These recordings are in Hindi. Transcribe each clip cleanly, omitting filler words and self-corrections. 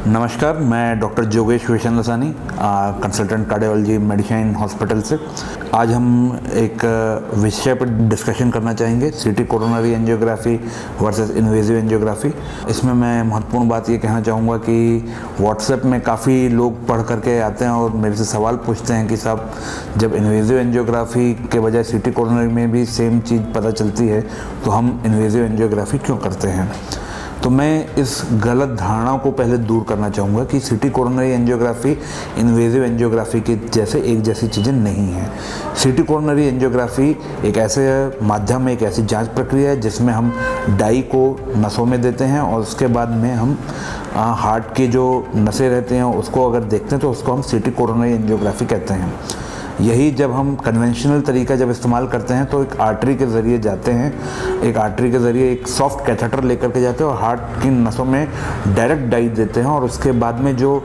नमस्कार, मैं डॉक्टर जोगेश Vishan Lasani, consultant cardiology medicine hospital से। आज हम एक विषय पर डिस्कशन करना चाहेंगे, सीटी coronary angiography versus invasive angiography. इसमें मैं महत्वपूर्ण बात ये कहना चाहूँगा कि व्हाट्सएप में काफ़ी लोग पढ़ करके आते हैं और मेरे से सवाल पूछते हैं कि साहब, जब इन्वेजिव एंजियोग्राफी के बजाय सीटी कोरोनरी में भी सेम चीज़ पता चलती है तो हम इन्वेजिव एंजियोग्राफी क्यों करते हैं। तो मैं इस गलत धारणा को पहले दूर करना चाहूँगा कि सीटी कोरोनरी एंजियोग्राफी इन्वेजिव एंजियोग्राफी के जैसे एक जैसी चीज़ें नहीं हैं। सीटी कोरोनरी एंजियोग्राफी एक ऐसे माध्यम है, एक ऐसी जांच प्रक्रिया है जिसमें हम डाई को नसों में देते हैं और उसके बाद में हम हार्ट की जो नसें रहती हैं उसको अगर देखते हैं तो उसको हम सीटी कोरोनरी एंजियोग्राफी कहते हैं। यही जब हम कन्वेंशनल तरीका जब इस्तेमाल करते हैं तो एक आर्टरी के ज़रिए जाते हैं, एक आर्टरी के ज़रिए एक सॉफ्ट कैथेटर लेकर के जाते हैं और हार्ट की नसों में डायरेक्ट डाई देते हैं और उसके बाद में जो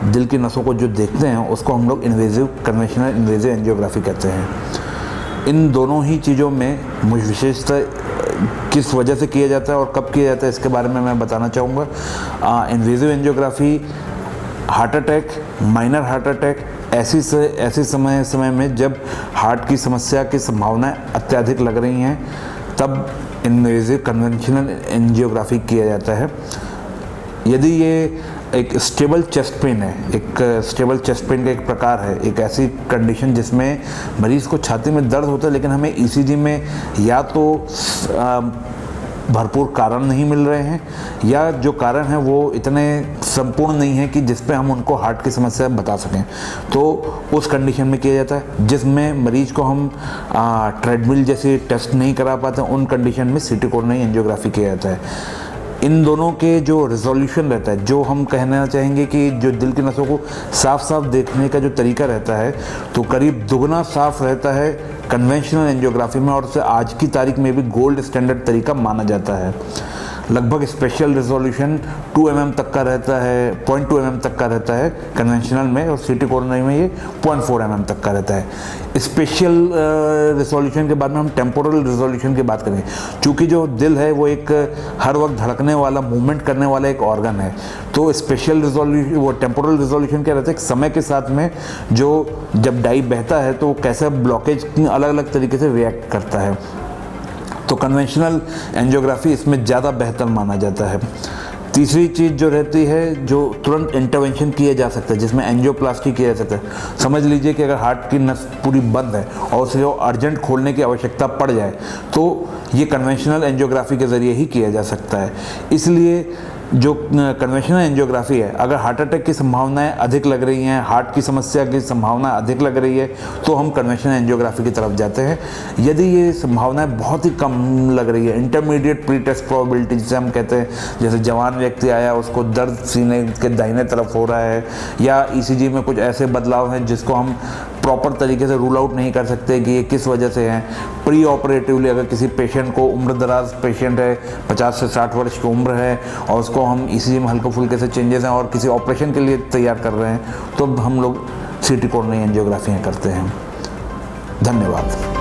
दिल की नसों को जो देखते हैं उसको हम लोग कन्वेंशनल इन्वेजिव एंजियोग्राफी कहते हैं। इन दोनों ही चीज़ों में मुझे विशेषता किस वजह से किया जाता है और कब किया जाता है इसके बारे में मैं बताना चाहूँगा। Invasive angiography heart attack, minor heart attack ऐसे समय में जब हार्ट की समस्या की संभावनाएं अत्यधिक लग रही हैं तब इन्वेजिव कन्वेंशनल एंजियोग्राफी किया जाता है। यदि ये एक स्टेबल चेस्ट पेन है, एक स्टेबल चेस्ट पेन का एक प्रकार है, एक ऐसी कंडीशन जिसमें मरीज़ को छाती में दर्द होता है लेकिन हमें ईसीजी में या तो भरपूर कारण नहीं मिल रहे हैं या जो कारण है वो इतने संपूर्ण नहीं है कि जिस पे हम उनको हार्ट की समस्या बता सकें, तो उस कंडीशन में किया जाता है। जिसमें मरीज को हम ट्रेडमिल जैसे टेस्ट नहीं करा पाते, उन कंडीशन में सीटी कोरोनरी एंजियोग्राफी किया जाता है। इन दोनों के जो रिजोल्यूशन रहता है, जो हम कहना चाहेंगे कि जो दिल की नसों को साफ साफ देखने का जो तरीका रहता है तो करीब दुगना साफ रहता है कन्वेंशनल एंजियोग्राफी में और उसे आज की तारीख में भी गोल्ड स्टैंडर्ड तरीका माना जाता है। लगभग स्पेशल रिजोल्यूशन 2 mm तक का रहता है, 0.2 mm तक का रहता है कन्वेंशनल में और सीटी कोरोनरी में ये 0.4 mm तक का रहता है। स्पेशल रिजोल्यूशन के बाद में हम टेम्पोरल रिजोल्यूशन की बात करें, चूँकि जो दिल है वो एक हर वक्त धड़कने वाला, मूवमेंट करने वाला एक ऑर्गन है, तो स्पेशल रिजोल्यूशन वो टेम्पोरल रिजोल्यूशन क्या रहता है, समय के साथ में जब डाई बहता है तो कैसे ब्लॉकेज अलग अलग तरीके से रिएक्ट करता है, तो कन्वेंशनल एंजियोग्राफी इसमें ज़्यादा बेहतर माना जाता है। तीसरी चीज़ जो रहती है, जो तुरंत इंटरवेंशन किया जा सकता है, जिसमें एंजियोप्लास्टी किया जा सकता है। समझ लीजिए कि अगर हार्ट की नस पूरी बंद है और उसे अर्जेंट खोलने की आवश्यकता पड़ जाए तो ये कन्वेंशनल एंजियोग्राफी के ज़रिए ही किया जा सकता है। इसलिए जो कन्वेंशनल एंजियोग्राफी है, अगर हार्ट अटैक की संभावनाएं अधिक लग रही हैं, हार्ट की समस्या की संभावना अधिक लग रही है तो हम कन्वेंशनल एंजियोग्राफी की तरफ जाते हैं। यदि ये संभावनाएं बहुत ही कम लग रही है, इंटरमीडिएट प्री टेस्ट प्रोबेबिलिटी जिसे हम कहते हैं, जैसे जवान व्यक्ति आया, उसको दर्द सीने के दाहिने तरफ हो रहा है या ईसीजी में कुछ ऐसे बदलाव हैं जिसको हम प्रॉपर तरीके से रूल आउट नहीं कर सकते कि ये किस वजह से हैं। प्री ऑपरेटिवली अगर किसी पेशेंट को, उम्र दराज पेशेंट है, 50 से 60 वर्ष की उम्र है और उसको हम ईसीजी में हल्के फुल्के से चेंजेस हैं और किसी ऑपरेशन के लिए तैयार कर रहे हैं तो हम लोग सीटी कोरोनरी एंजियोग्राफी करते हैं। धन्यवाद।